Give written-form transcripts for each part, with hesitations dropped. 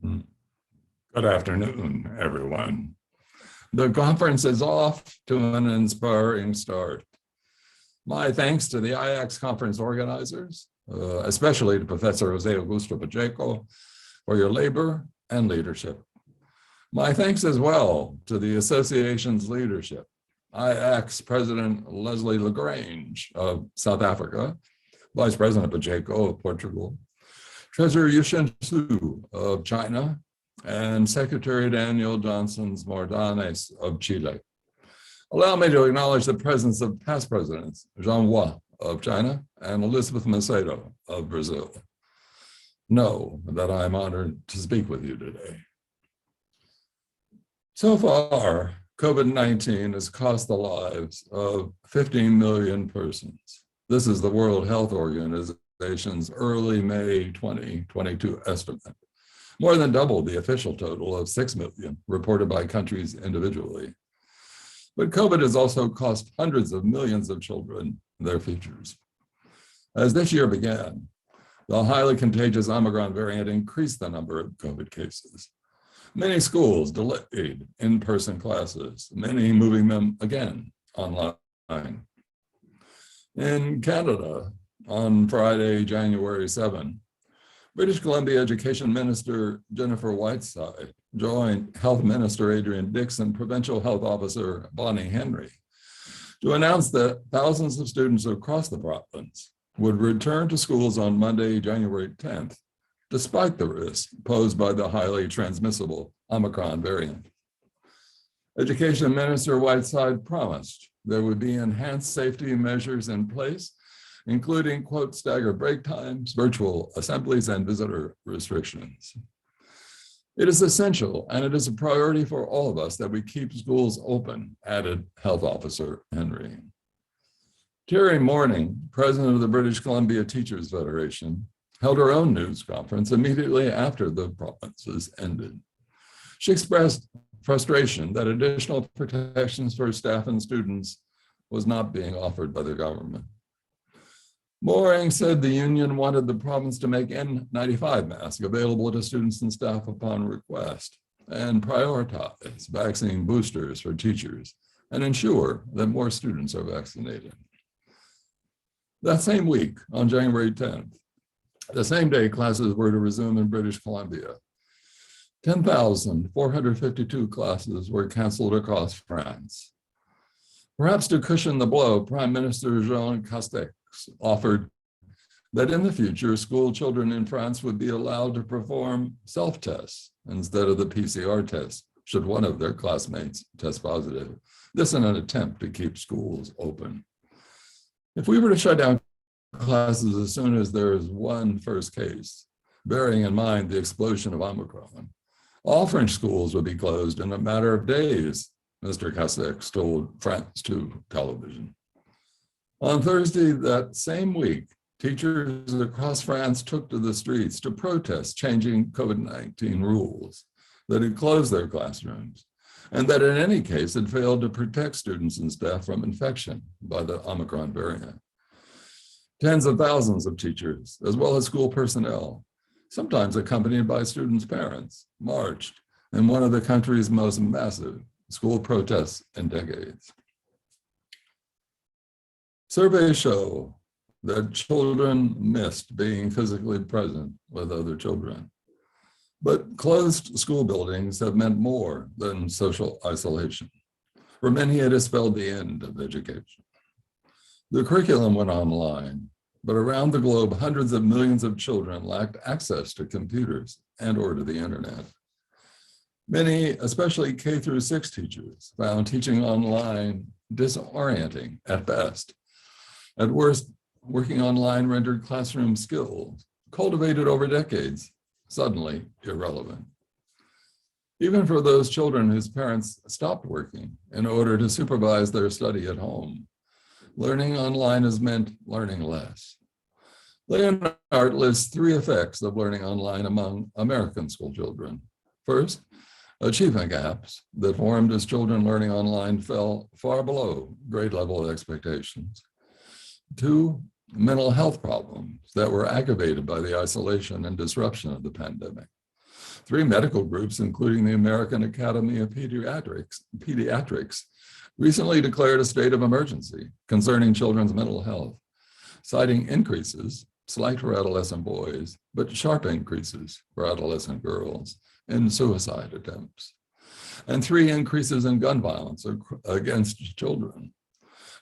Good afternoon, everyone. The conference is off to an inspiring start. My thanks to the IAACS conference organizers, especially to Professor Jose Augusto Pacheco, for your labor and leadership. My thanks as well to the association's leadership, IAACS President Leslie Lagrange of South Africa, Vice President Pacheco of Portugal, Treasurer Yushen Su of China, and Secretary Daniel Johnson's Mordanes of Chile. Allow me to acknowledge the presence of past presidents, Jean Hua of China and Elizabeth Macedo of Brazil. Know that I'm honored to speak with you today. So far, COVID-19 has cost the lives of 15 million persons. This is the World Health Organization's early May 2022 estimate, more than double the official total of 6 million reported by countries individually. But COVID has also cost hundreds of millions of children their futures. As this year began, the highly contagious Omicron variant increased the number of COVID cases. Many schools delayed in-person classes, many moving them again online. In Canada, on Friday, January 7, British Columbia Education Minister Jennifer Whiteside joined Health Minister Adrian Dix and Provincial Health Officer Bonnie Henry to announce that thousands of students across the province would return to schools on Monday, January 10th, despite the risk posed by the highly transmissible Omicron variant. Education Minister Whiteside promised there would be enhanced safety measures in place, including, quote, staggered break times, virtual assemblies, and visitor restrictions. It is essential, and it is a priority for all of us that we keep schools open, added Health Officer Henry. Terry Morning, president of the British Columbia Teachers Federation, held her own news conference immediately after the provinces ended. She expressed frustration that additional protections for staff and students was not being offered by the government. Mooring said the union wanted the province to make N95 masks available to students and staff upon request and prioritize vaccine boosters for teachers and ensure that more students are vaccinated. That same week, on January 10th, the same day classes were to resume in British Columbia, 10,452 classes were canceled across France. Perhaps to cushion the blow, Prime Minister Jean Castex offered that in the future, school children in France would be allowed to perform self-tests instead of the PCR test, should one of their classmates test positive. This in an attempt to keep schools open. If we were to shut down classes as soon as there is one first case, bearing in mind the explosion of Omicron, all French schools would be closed in a matter of days, Mr. Castex told France 2 television. On Thursday that same week, teachers across France took to the streets to protest changing COVID-19 rules that had closed their classrooms and that in any case had failed to protect students and staff from infection by the Omicron variant. Tens of thousands of teachers, as well as school personnel, sometimes accompanied by students' parents, marched in one of the country's most massive school protests in decades. Surveys show that children missed being physically present with other children. But closed school buildings have meant more than social isolation. For many, it has spelled the end of education. The curriculum went online, but around the globe, hundreds of millions of children lacked access to computers and or to the internet. Many, especially K through 6 teachers, found teaching online disorienting at best. At worst, working online rendered classroom skills, cultivated over decades, suddenly irrelevant. Even for those children whose parents stopped working in order to supervise their study at home, learning online has meant learning less. Leonard lists 3 effects of learning online among American school children. First, achievement gaps that formed as children learning online fell far below grade level expectations. 2, mental health problems that were aggravated by the isolation and disruption of the pandemic. 3 medical groups, including the American Academy of Pediatrics, recently declared a state of emergency concerning children's mental health, citing increases, slight for adolescent boys, but sharp increases for adolescent girls in suicide attempts, and 3 increases in gun violence against children,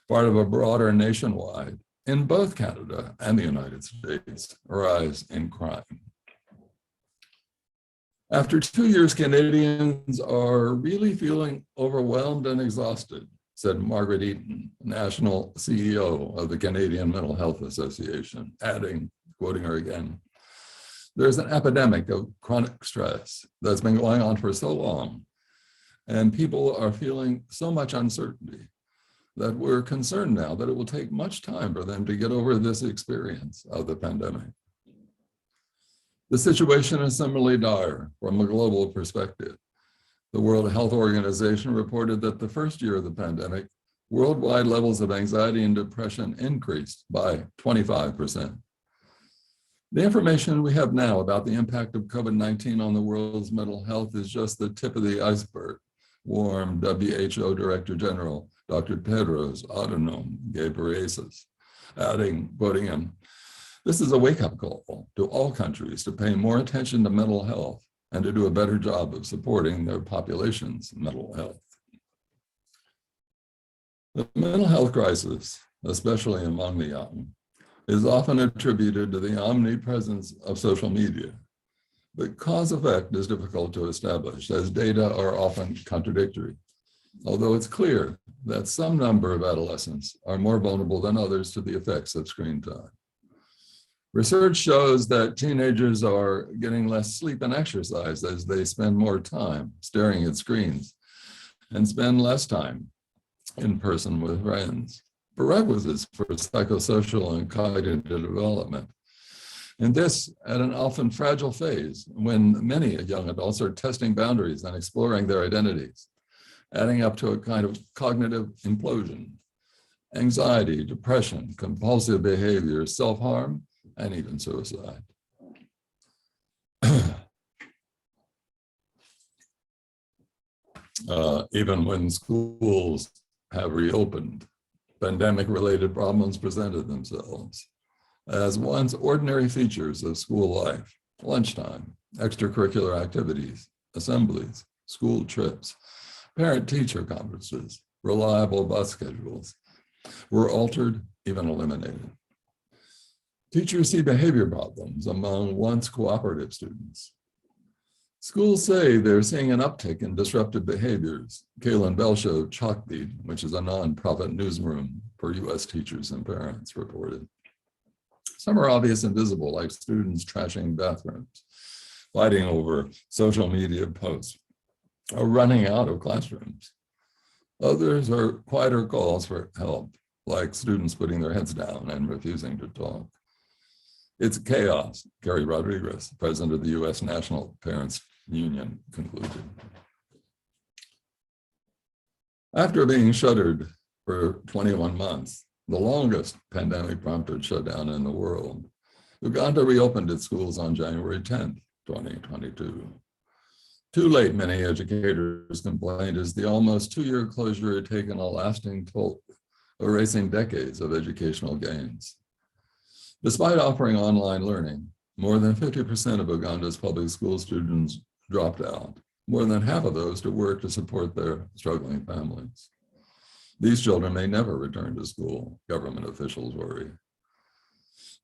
part of a broader nationwide, in both Canada and the United States, rise in crime. After 2 years, Canadians are really feeling overwhelmed and exhausted, said Margaret Eaton, National CEO of the Canadian Mental Health Association, adding, quoting her again, "There's an epidemic of chronic stress that's been going on for so long, and people are feeling so much uncertainty that we're concerned now that it will take much time for them to get over this experience of the pandemic." The situation is similarly dire from a global perspective. The World Health Organization reported that the first year of the pandemic, worldwide levels of anxiety and depression increased by 25%. The information we have now about the impact of COVID-19 on the world's mental health is just the tip of the iceberg, warned WHO Director General Dr. Tedros Adhanom Ghebreyesus, adding, quoting him, "This is a wake-up call to all countries to pay more attention to mental health and to do a better job of supporting their population's mental health." The mental health crisis, especially among the young, is often attributed to the omnipresence of social media. But cause-effect is difficult to establish, as data are often contradictory, although it's clear that some number of adolescents are more vulnerable than others to the effects of screen time. Research shows that teenagers are getting less sleep and exercise as they spend more time staring at screens and spend less time in person with friends, prerequisites for psychosocial and cognitive development. And this at an often fragile phase when many young adults are testing boundaries and exploring their identities, adding up to a kind of cognitive implosion, anxiety, depression, compulsive behavior, self-harm, and even suicide. Even when schools have reopened, pandemic-related problems presented themselves as once ordinary features of school life: lunchtime, extracurricular activities, assemblies, school trips, parent-teacher conferences, reliable bus schedules were altered, even eliminated. Teachers see behavior problems among once cooperative students. Schools say they're seeing an uptick in disruptive behaviors. Kaylin Belshow Chalkbeat, which is a nonprofit newsroom for US teachers and parents, reported. Some are obvious and visible, like students trashing bathrooms, fighting over social media posts, or running out of classrooms. Others are quieter calls for help, like students putting their heads down and refusing to talk. It's chaos, Gary Rodriguez, president of the US National Parents Union, concluded. After being shuttered for 21 months, the longest pandemic-prompted shutdown in the world, Uganda reopened its schools on January 10th, 2022. Too late, many educators complained, as the almost 2-year closure had taken a lasting toll, erasing decades of educational gains. Despite offering online learning, more than 50% of Uganda's public school students dropped out, more than half of those to work to support their struggling families. These children may never return to school, government officials worry.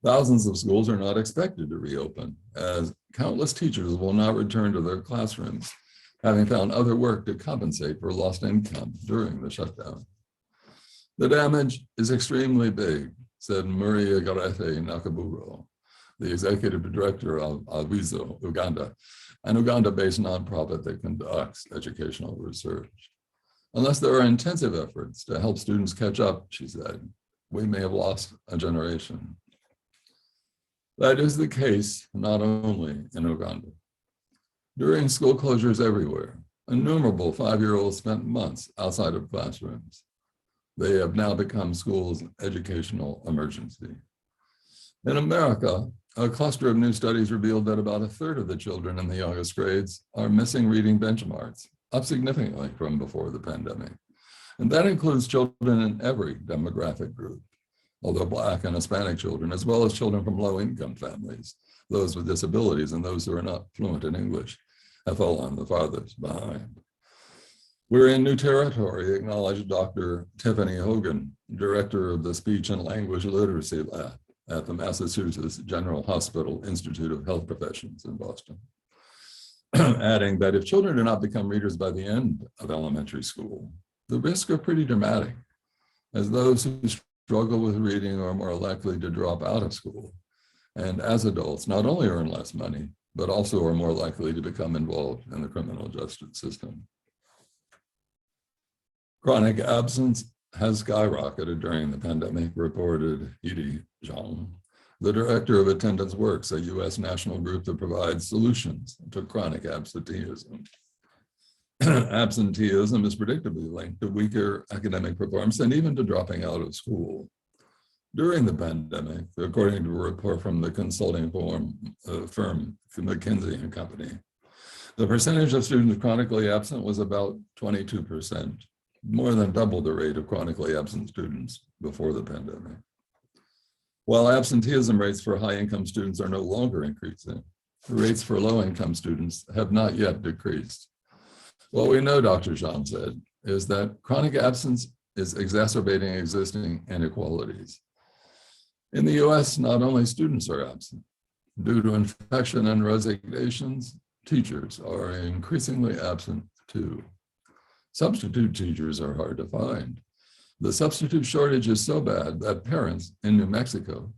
Thousands of schools are not expected to reopen, as countless teachers will not return to their classrooms, having found other work to compensate for lost income during the shutdown. The damage is extremely big, said Maria Garete Nakaburo, the executive director of Awizo, Uganda, an Uganda-based nonprofit that conducts educational research. Unless there are intensive efforts to help students catch up, she said, we may have lost a generation. That is the case not only in Uganda. During school closures everywhere, innumerable 5-year-olds spent months outside of classrooms. They have now become schools' educational emergency. In America, A cluster of new studies revealed that about a third of the children in the youngest grades are missing reading benchmarks, up significantly from before the pandemic. And that includes children in every demographic group, although Black and Hispanic children, as well as children from low-income families, those with disabilities, and those who are not fluent in English, have fallen the farthest behind. We're in new territory, acknowledged Dr. Tiffany Hogan, director of the Speech and Language Literacy Lab at the Massachusetts General Hospital Institute of Health Professions in Boston, adding that if children do not become readers by the end of elementary school, the risks are pretty dramatic, as those who struggle with reading are more likely to drop out of school, and as adults not only earn less money, but also are more likely to become involved in the criminal justice system. Chronic absence has skyrocketed during the pandemic, reported Edie Zhang, the director of Attendance Works, a U.S. national group that provides solutions to chronic absenteeism. Absenteeism is predictably linked to weaker academic performance and even to dropping out of school. During the pandemic, according to a report from the consulting firm McKinsey and Company, the percentage of students chronically absent was about 22%, more than double the rate of chronically absent students before the pandemic. While absenteeism rates for high-income students are no longer increasing, rates for low-income students have not yet decreased. What we know, Dr. Zhang said, is that chronic absence is exacerbating existing inequalities. In the US, not only students are absent. Due to infection and resignations, teachers are increasingly absent too. Substitute teachers are hard to find. The substitute shortage is so bad that parents in New Mexico,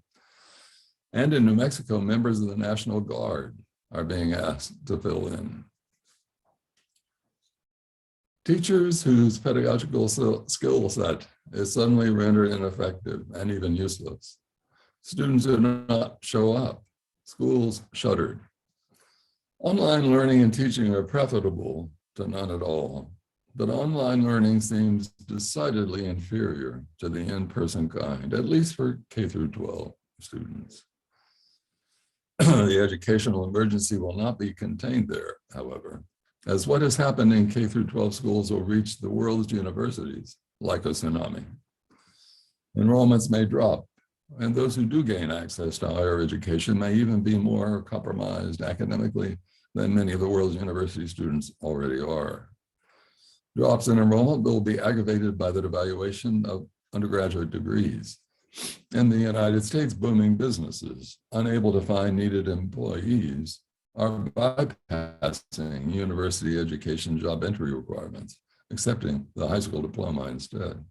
members of the National Guard are being asked to fill in. Teachers whose pedagogical skill set is suddenly rendered ineffective and even useless. Students do not show up. Schools shuttered. Online learning and teaching are preferable to none at all, but online learning seems decidedly inferior to the in-person kind, at least for K through 12 students. The educational emergency will not be contained there, however, as what has happened in K through 12 schools will reach the world's universities like a tsunami. Enrollments may drop, and those who do gain access to higher education may even be more compromised academically than many of the world's university students already are. Drops in enrollment will be aggravated by the devaluation of undergraduate degrees. In the United States, booming businesses, unable to find needed employees, are bypassing university education job entry requirements, accepting the high school diploma instead,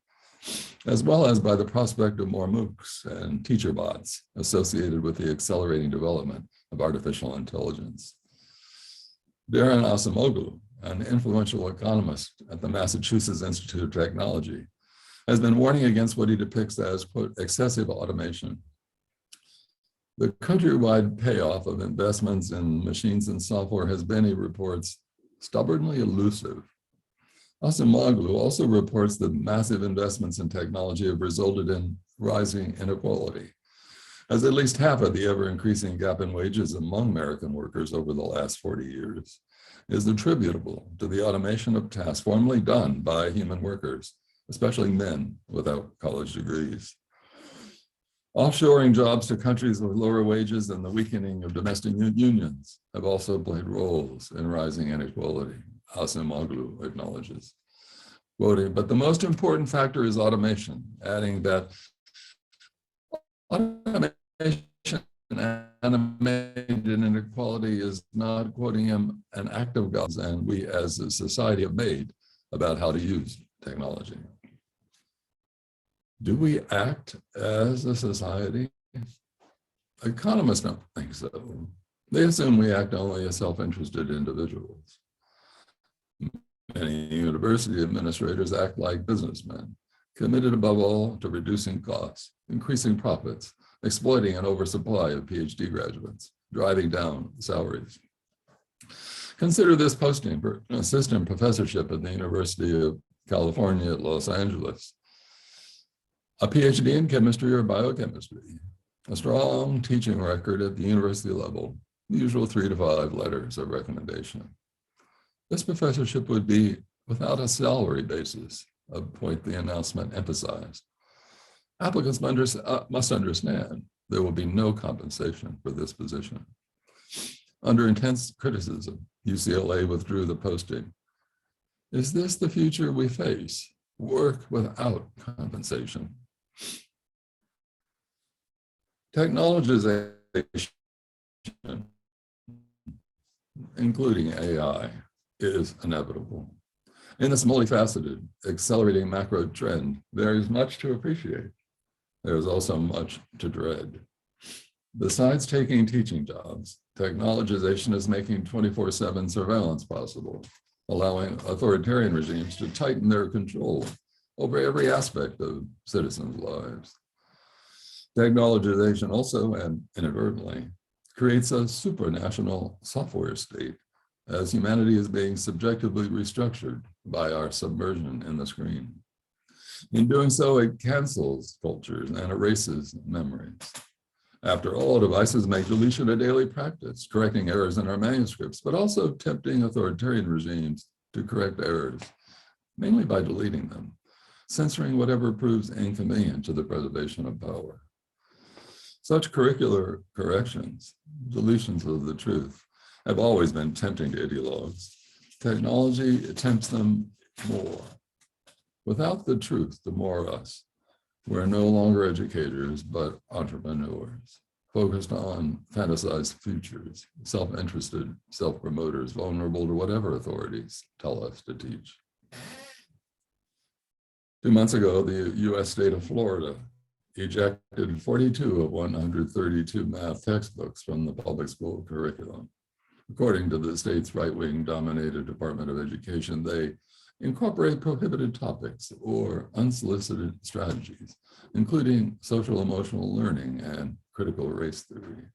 as well as by the prospect of more MOOCs and teacher bots associated with the accelerating development of artificial intelligence. Darren Acemoglu, an influential economist at the Massachusetts Institute of Technology, has been warning against what he depicts as, quote, excessive automation. The countrywide payoff of investments in machines and software has been, he reports, stubbornly elusive. Acemoglu also reports that massive investments in technology have resulted in rising inequality, as at least half of the ever-increasing gap in wages among American workers over the last 40 years is attributable to the automation of tasks formerly done by human workers, especially men without college degrees. Offshoring jobs to countries with lower wages and the weakening of domestic unions have also played roles in rising inequality, Acemoglu acknowledges. Quoting, but the most important factor is automation, adding that automation and animated inequality is not, quoting him, an act of God, and we as a society have made about how to use technology. Do we act as a society? Economists don't think so. They assume we act only as self-interested individuals. Many university administrators act like businessmen, committed above all to reducing costs, increasing profits, exploiting an oversupply of PhD graduates, driving down salaries. Consider this posting for an assistant professorship at the University of California at Los Angeles. A PhD in chemistry or biochemistry. a strong teaching record at the university level, the usual 3 to 5 letters of recommendation. This professorship would be without a salary basis, a point the announcement emphasized. Applicants must understand there will be no compensation for this position. Under intense criticism, UCLA withdrew the posting. Is this the future we face? Work without compensation. Technologization, including AI, is inevitable. In this multifaceted, accelerating macro trend, there is much to appreciate. There is also much to dread. Besides taking teaching jobs, technologization is making 24/7 surveillance possible, allowing authoritarian regimes to tighten their control over every aspect of citizens' lives. Technologization also, and inadvertently, creates a supranational software state as humanity is being subjectively restructured by our submersion in the screen. In doing so, it cancels cultures and erases memories. After all, devices make deletion a daily practice, correcting errors in our manuscripts, but also tempting authoritarian regimes to correct errors, mainly by deleting them, censoring whatever proves inconvenient to the preservation of power. Such curricular corrections, deletions of the truth, have always been tempting to ideologues. Technology tempts them more. Without the truth, the more us. We're no longer educators, but entrepreneurs, focused on fantasized futures, self-interested self-promoters, vulnerable to whatever authorities tell us to teach. 2 months ago, the US state of Florida ejected 42 of 132 math textbooks from the public school curriculum. According to the state's right-wing dominated Department of Education, they incorporate prohibited topics or unsolicited strategies, including social emotional learning and critical race theory.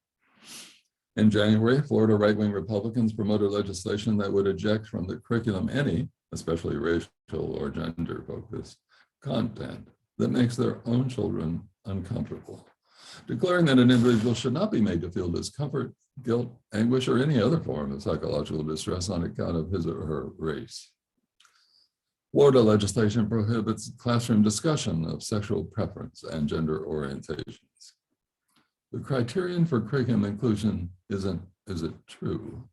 In January, Florida right-wing Republicans promoted legislation that would eject from the curriculum any, especially racial or gender-focused, content that makes their own children uncomfortable, declaring that an individual should not be made to feel discomfort, guilt, anguish, or any other form of psychological distress on account of his or her race. Florida legislation prohibits classroom discussion of sexual preference and gender orientations. The criterion for curriculum inclusion isn't, is it true?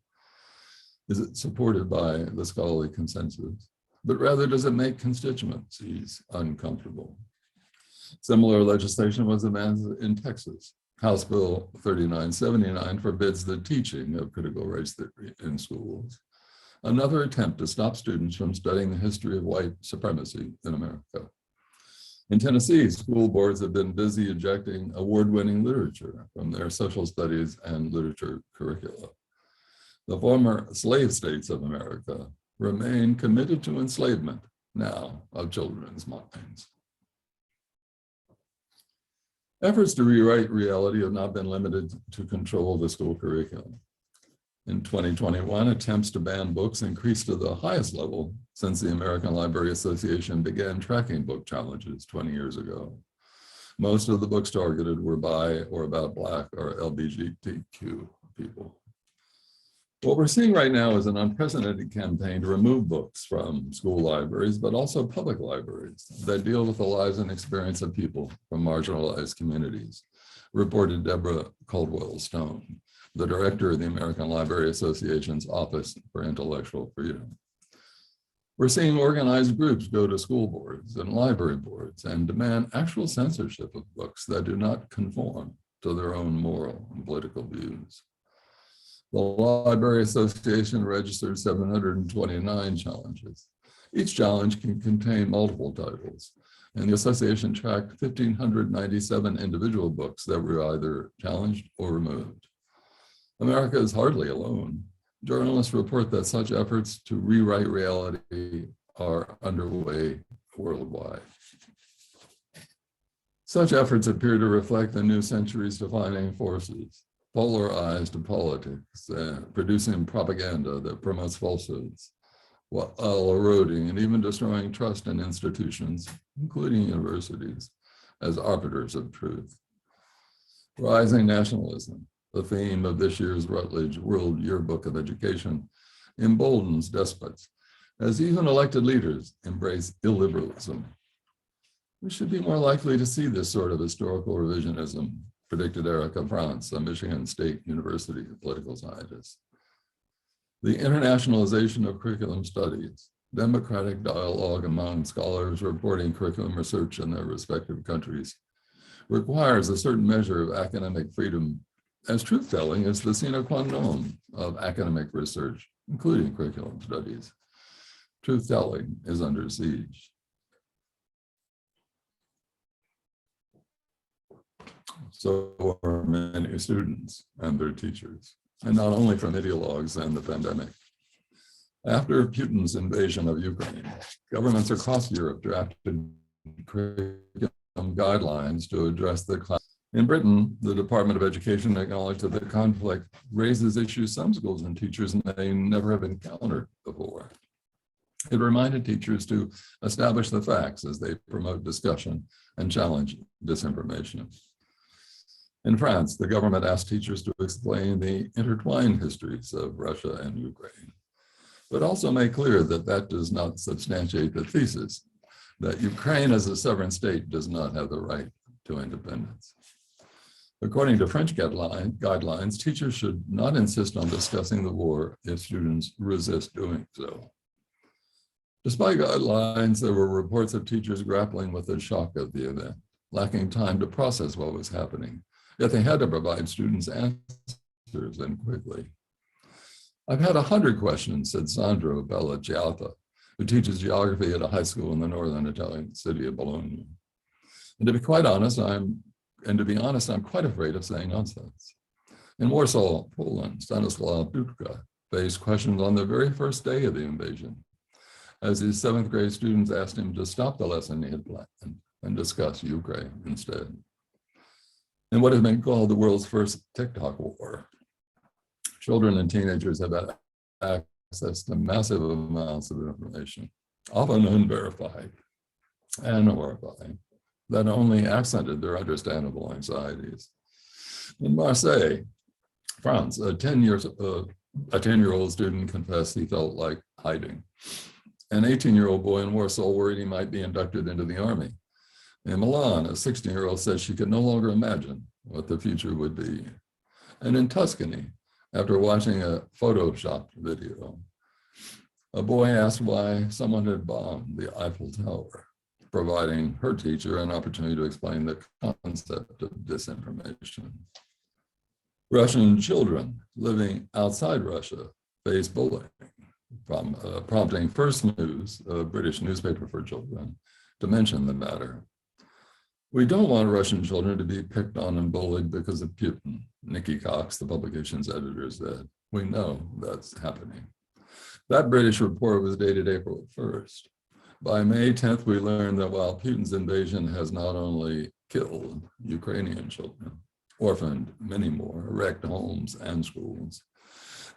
Is it supported by the scholarly consensus? But rather, does it make constituencies uncomfortable? Similar legislation was advanced in Texas. House Bill 3979 forbids the teaching of critical race theory in schools. Another attempt to stop students from studying the history of white supremacy in America. In Tennessee, school boards have been busy ejecting award-winning literature from their social studies and literature curricula. The former slave states of America remain committed to enslavement now of children's minds. Efforts to rewrite reality have not been limited to control the school curriculum. In 2021, attempts to ban books increased to the highest level since the American Library Association began tracking book challenges 20 years ago. Most of the books targeted were by or about Black or LGBTQ people. What we're seeing right now is an unprecedented campaign to remove books from school libraries, but also public libraries that deal with the lives and experience of people from marginalized communities, reported Deborah Caldwell-Stone, the director of the American Library Association's Office for Intellectual Freedom. We're seeing organized groups go to school boards and library boards and demand actual censorship of books that do not conform to their own moral and political views. The Library Association registered 729 challenges. Each challenge can contain multiple titles, and the association tracked 1,597 individual books that were either challenged or removed. America is hardly alone. Journalists report that such efforts to rewrite reality are underway worldwide. Such efforts appear to reflect the new century's defining forces, polarized politics, producing propaganda that promotes falsehoods, while eroding and even destroying trust in institutions, including universities, as arbiters of truth. Rising nationalism, the theme of this year's Routledge World Yearbook of Education, emboldens despots as even elected leaders embrace illiberalism. We should be more likely to see this sort of historical revisionism, predicted Erica France, a Michigan State University political scientist. The internationalization of curriculum studies, democratic dialogue among scholars reporting curriculum research in their respective countries, requires a certain measure of academic freedom, as truth-telling is the sine qua non of academic research, including curriculum studies. Truth-telling is under siege. So are many students and their teachers, and not only from ideologues and the pandemic. After Putin's invasion of Ukraine, governments across Europe drafted curriculum guidelines to address the class. In Britain, the Department of Education acknowledged that the conflict raises issues some schools and teachers may never have encountered before. It reminded teachers to establish the facts as they promote discussion and challenge disinformation. In France, the government asked teachers to explain the intertwined histories of Russia and Ukraine, but also make clear that that does not substantiate the thesis that Ukraine as a sovereign state does not have the right to independence. According to French guidelines, teachers should not insist on discussing the war if students resist doing so. Despite guidelines, there were reports of teachers grappling with the shock of the event, lacking time to process what was happening, yet they had to provide students answers and quickly. I've had 100 questions, said Sandro Bellacciata, who teaches geography at a high school in the northern Italian city of Bologna. And to be honest, I'm quite afraid of saying nonsense. In Warsaw, Poland, Stanislaw Dudka faced questions on the very first day of the invasion, as his 7th grade students asked him to stop the lesson he had planned and discuss Ukraine instead. In what has been called the world's first TikTok war, children and teenagers have had access to massive amounts of information, often unverified and horrifying, that only accented their understandable anxieties. In Marseille, France, a 10-year-old student confessed he felt like hiding. An 18-year-old boy in Warsaw worried he might be inducted into the army. In Milan, a 16-year-old said she could no longer imagine what the future would be. And in Tuscany, after watching a Photoshopped video, a boy asked why someone had bombed the Eiffel Tower, providing her teacher an opportunity to explain the concept of disinformation. Russian children living outside Russia face bullying, prompting First News, a British newspaper for children, to mention the matter. We don't want Russian children to be picked on and bullied because of Putin, Nikki Cox, the publication's editor, said. We know that's happening. That British report was dated April 1st. By May 10th, we learned that while Putin's invasion has not only killed Ukrainian children, orphaned many more, wrecked homes and schools,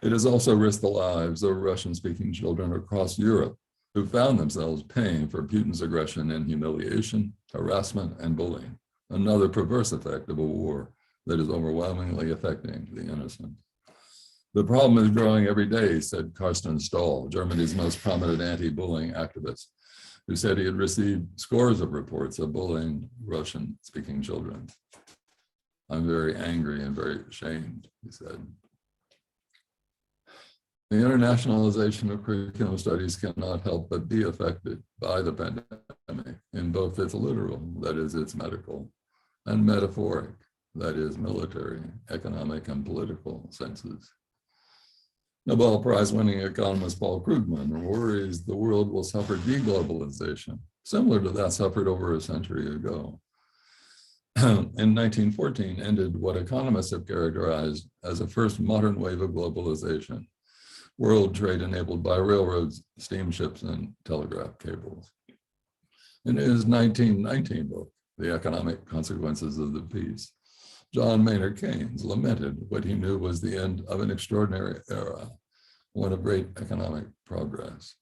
it has also risked the lives of Russian-speaking children across Europe who found themselves paying for Putin's aggression and humiliation, harassment, and bullying, another perverse effect of a war that is overwhelmingly affecting the innocent. The problem is growing every day, said Carsten Stahl, Germany's most prominent anti-bullying activist, who said he had received scores of reports of bullying Russian-speaking children. I'm very angry and very ashamed, he said. The internationalization of curriculum studies cannot help but be affected by the pandemic in both its literal, that is, its medical, and metaphoric, that is, military, economic, and political senses. Nobel Prize-winning economist Paul Krugman worries the world will suffer deglobalization, similar to that suffered over a century ago. In 1914 ended what economists have characterized as a first modern wave of globalization, world trade enabled by railroads, steamships, and telegraph cables. In his 1919 book, The Economic Consequences of the Peace, John Maynard Keynes lamented what he knew was the end of an extraordinary era, one of great economic progress.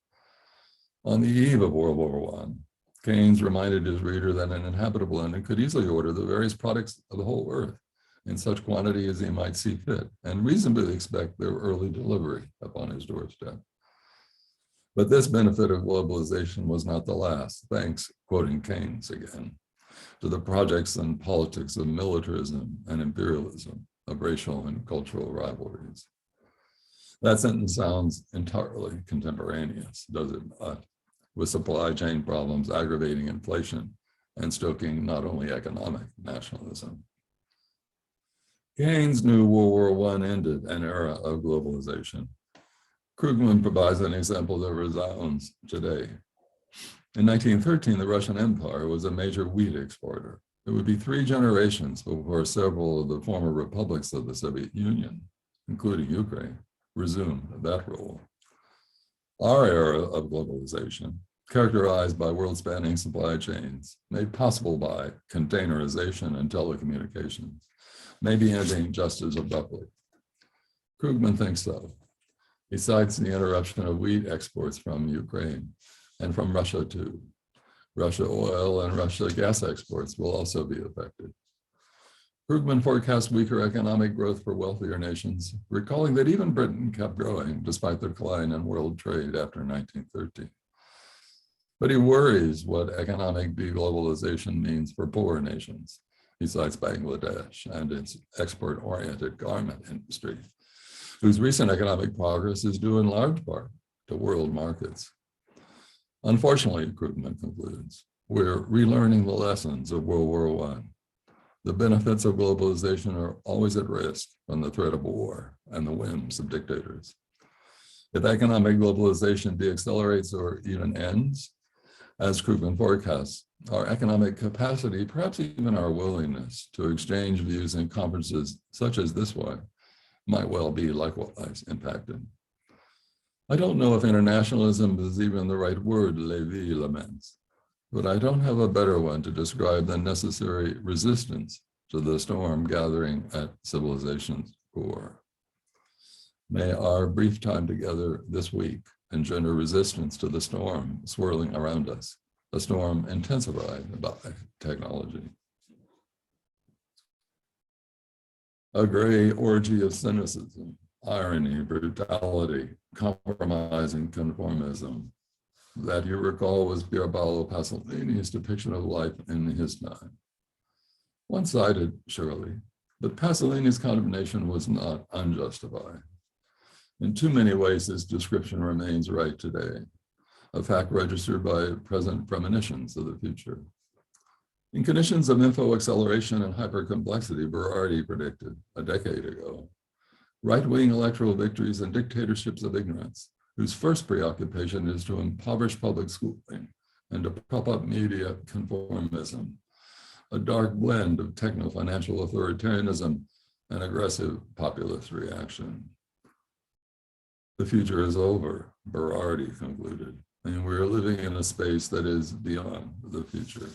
On the eve of World War I, Keynes reminded his reader that an inhabitable London could easily order the various products of the whole earth in such quantity as he might see fit, and reasonably expect their early delivery upon his doorstep. But this benefit of globalization was not the last, thanks, quoting Keynes again, to the projects and politics of militarism and imperialism, of racial and cultural rivalries. That sentence sounds entirely contemporaneous, does it not? With supply chain problems aggravating inflation and stoking not only economic nationalism. Keynes knew World War I ended an era of globalization. Krugman provides an example that resounds today. In 1913, the Russian Empire was a major wheat exporter. It would be 3 generations before several of the former republics of the Soviet Union, including Ukraine, resumed that role. Our era of globalization, characterized by world-spanning supply chains, made possible by containerization and telecommunications, may be ending just as abruptly. Krugman thinks so. He cites the interruption of wheat exports from Ukraine and from Russia too. Russia oil and Russia gas exports will also be affected. Krugman forecasts weaker economic growth for wealthier nations, recalling that even Britain kept growing despite the decline in world trade after 1913. But he worries what economic deglobalization means for poorer nations. He cites Bangladesh and its export-oriented garment industry, whose recent economic progress is due in large part to world markets. Unfortunately, Krugman concludes, we're relearning the lessons of World War I. The benefits of globalization are always at risk from the threat of war and the whims of dictators. If economic globalization deaccelerates or even ends, as Krugman forecasts, our economic capacity, perhaps even our willingness to exchange views in conferences such as this one, might well be likewise impacted. I don't know if internationalism is even the right word, Lévy laments, but I don't have a better one to describe the necessary resistance to the storm gathering at civilization's core. May our brief time together this week engender resistance to the storm swirling around us, a storm intensified by technology. A gray orgy of cynicism, irony, brutality, compromise, and conformism. That, you recall, was Pierpaolo Pasolini's depiction of life in his time. One-sided, surely, but Pasolini's condemnation was not unjustified. In too many ways, this description remains right today, a fact registered by present premonitions of the future. In conditions of info acceleration and hypercomplexity, Berardi predicted a decade ago, right-wing electoral victories and dictatorships of ignorance, whose first preoccupation is to impoverish public schooling and to prop up media conformism, a dark blend of techno-financial authoritarianism and aggressive populist reaction. The future is over, Berardi concluded, and we're living in a space that is beyond the future.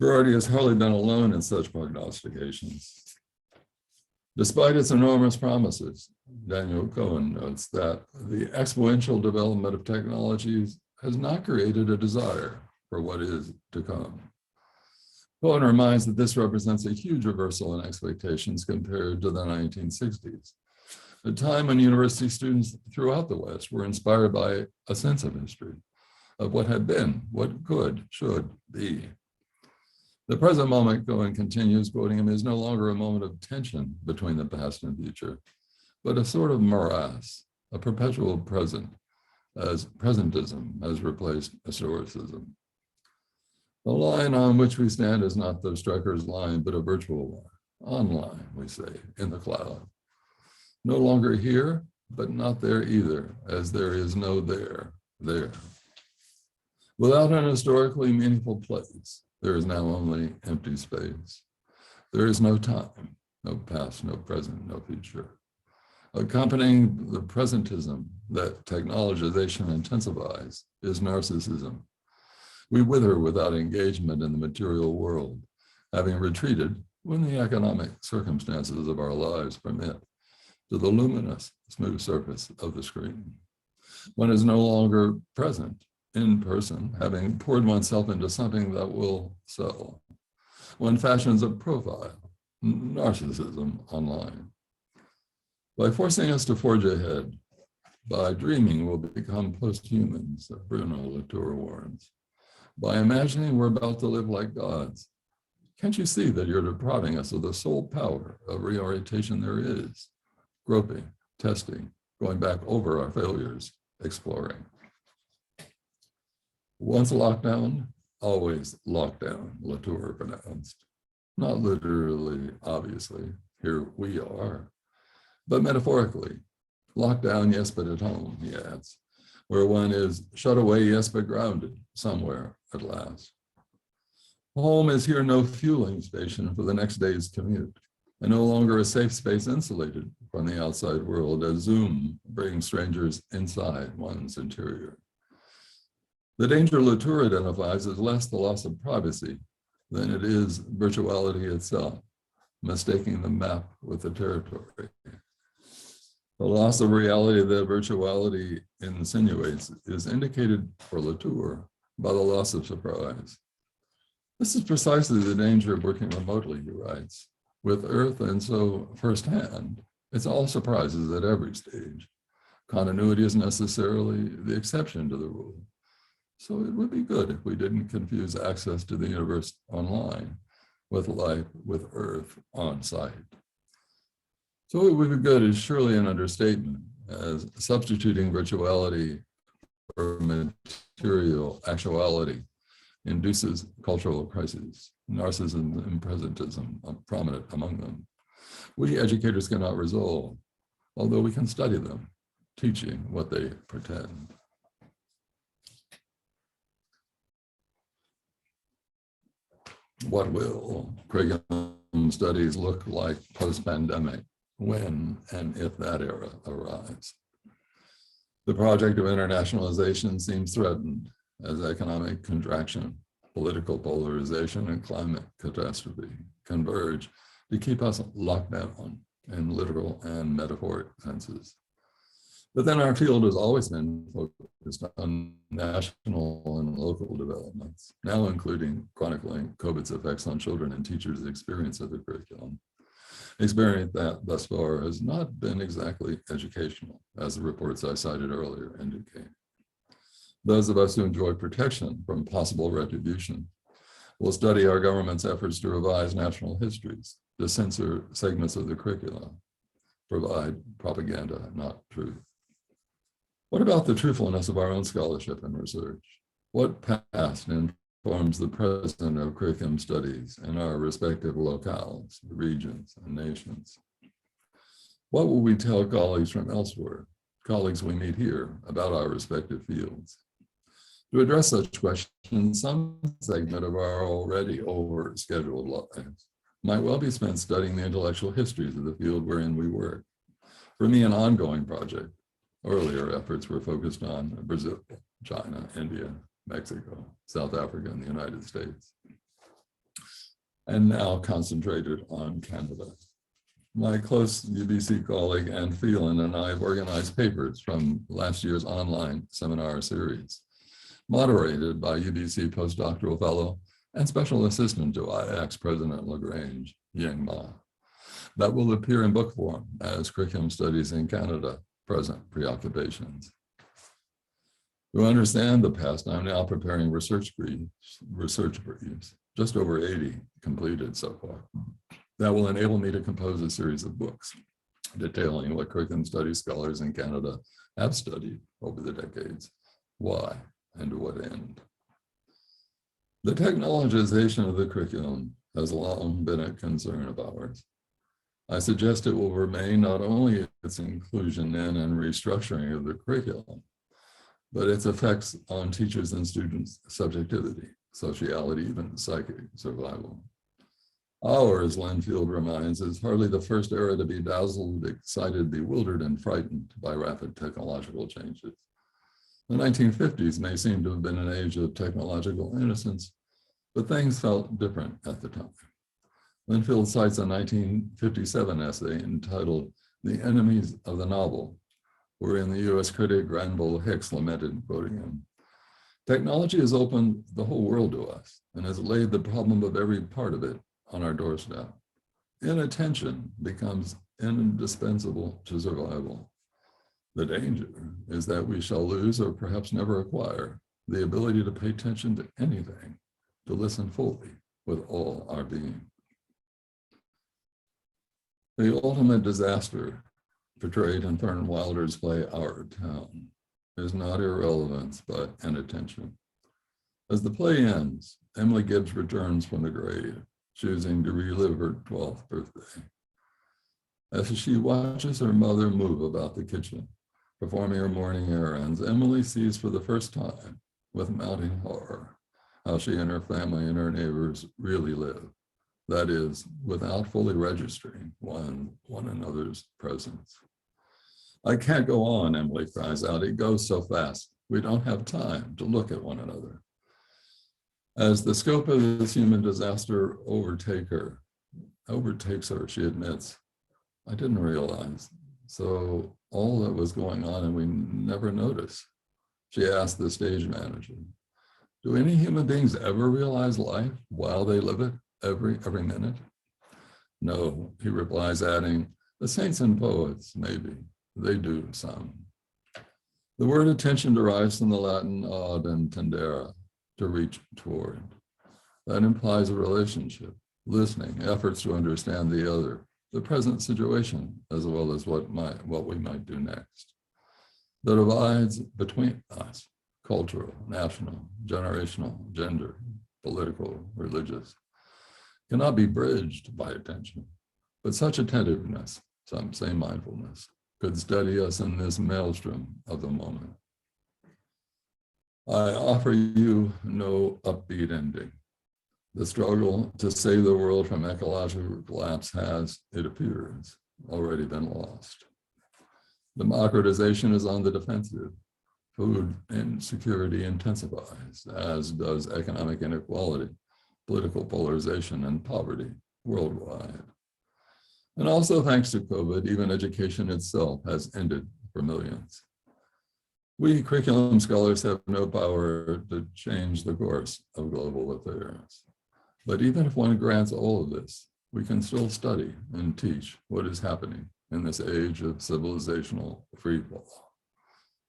Berardi has hardly been alone in such prognostications. Despite its enormous promises, Daniel Cohen notes that the exponential development of technologies has not created a desire for what is to come. Cohen reminds that this represents a huge reversal in expectations compared to the 1960s, a time when university students throughout the West were inspired by a sense of history, of what had been, what could, should be. The present moment, Cohen continues, quoting him, is no longer a moment of tension between the past and future, but a sort of morass, a perpetual present, as presentism has replaced historicism. The line on which we stand is not the striker's line, but a virtual line, online, we say, in the cloud. No longer here, but not there either, as there is no there. Without an historically meaningful place, there is now only empty space. There is no time, no past, no present, no future. Accompanying the presentism that technologization intensifies is narcissism. We wither without engagement in the material world, having retreated, when the economic circumstances of our lives permit, to the luminous, smooth surface of the screen. One is no longer present, in person, having poured oneself into something that will sell. One fashions a profile, narcissism online. By forcing us to forge ahead, by dreaming we'll become post-humans, Bruno Latour warns. By imagining we're about to live like gods, can't you see that you're depriving us of the sole power of reorientation there is? Groping, testing, going back over our failures, exploring. Once locked down, always locked down, Latour pronounced. Not literally, obviously, here we are, but metaphorically. Locked down, yes, but at home, he adds, where one is shut away, yes, but grounded somewhere at last. Home is here no fueling station for the next day's commute, and no longer a safe space insulated from the outside world as Zoom brings strangers inside one's interior. The danger Latour identifies is less the loss of privacy than it is virtuality itself, mistaking the map with the territory. The loss of reality that virtuality insinuates is indicated for Latour by the loss of surprise. This is precisely the danger of working remotely, he writes. With Earth and so firsthand, it's all surprises at every stage. Continuity is necessarily the exception to the rule. So it would be good if we didn't confuse access to the universe online with life with Earth on site. So it would be good is surely an understatement, as substituting virtuality for material actuality induces cultural crises, narcissism and presentism are prominent among them. We educators cannot resolve, although we can study them, teaching what they pretend. What will curriculum studies look like post-pandemic, when and if that era arrives? The project of internationalization seems threatened as economic contraction, political polarization, and climate catastrophe converge to keep us locked down in literal and metaphoric senses. But then our field has always been focused on national and local developments, now including chronicling COVID's effects on children and teachers' experience of the curriculum. Experience that thus far has not been exactly educational, as the reports I cited earlier indicate. Those of us who enjoy protection from possible retribution will study our government's efforts to revise national histories, to censor segments of the curriculum, provide propaganda, not truth. What about the truthfulness of our own scholarship and research? What past informs the present of curriculum studies in our respective locales, regions, and nations? What will we tell colleagues from elsewhere, colleagues we meet here, about our respective fields? To address such questions, some segment of our already over-scheduled lives might well be spent studying the intellectual histories of the field wherein we work. For me, an ongoing project. Earlier efforts were focused on Brazil, China, India, Mexico, South Africa, and the United States, and now concentrated on Canada. My close UBC colleague Ann Phelan and I have organized papers from last year's online seminar series, moderated by UBC postdoctoral fellow and special assistant to IAACS President LaGrange, Ying Ma, that will appear in book form as Curriculum Studies in Canada, Present Preoccupations. To understand the past, I'm now preparing research briefs, just over 80 completed so far, that will enable me to compose a series of books detailing what curriculum studies scholars in Canada have studied over the decades, why, and to what end. The technologization of the curriculum has long been a concern of ours. I suggest it will remain not only its inclusion in and restructuring of the curriculum, but its effects on teachers and students' subjectivity, sociality, even psychic survival. Ours, Linfield reminds, is hardly the first era to be dazzled, excited, bewildered, and frightened by rapid technological changes. The 1950s may seem to have been an age of technological innocence, but things felt different at the time. Linfield cites a 1957 essay entitled "The Enemies of the Novel," wherein the US critic Granville Hicks lamented, quoting him, "Technology has opened the whole world to us and has laid the problem of every part of it on our doorstep. inattention becomes indispensable to survival. The danger is that we shall lose or perhaps never acquire the ability to pay attention to anything, to listen fully with all our being. The ultimate disaster portrayed in Thurman Wilder's play Our Town is not irrelevance, but inattention. As the play ends, Emily Gibbs returns from the grave, choosing to relive her 12th birthday. As she watches her mother move about the kitchen, performing her morning errands, Emily sees for the first time, with mounting horror, how she and her family and her neighbors really live. That is, without fully registering one another's presence. I can't go on, Emily cries out. It goes so fast. We don't have time to look at one another. As the scope of this human disaster overtakes her, she admits, I didn't realize. So all that was going on and we never noticed. She asked the stage manager, do any human beings ever realize life while they live it every minute? No, he replies, adding, the saints and poets, maybe, they do some. The word attention derives from the Latin ad intendere, to reach toward. That implies a relationship, listening, efforts to understand the other, the present situation, as well as what we might do next. The divides between us, cultural, national, generational, gender, political, religious, cannot be bridged by attention. But such attentiveness, some say mindfulness, could steady us in this maelstrom of the moment. I offer you no upbeat ending. The struggle to save the world from ecological collapse has, it appears, already been lost. Democratization is on the defensive. Food insecurity intensifies, as does economic inequality, political polarization, and poverty worldwide. And also, thanks to COVID, even education itself has ended for millions. We curriculum scholars have no power to change the course of global affairs. But even if one grants all of this, we can still study and teach what is happening in this age of civilizational freefall.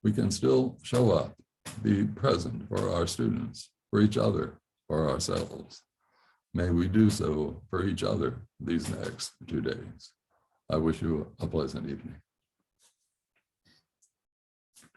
We can still show up, be present for our students, for each other, for ourselves. May we do so for each other these next 2 days. I wish you a pleasant evening.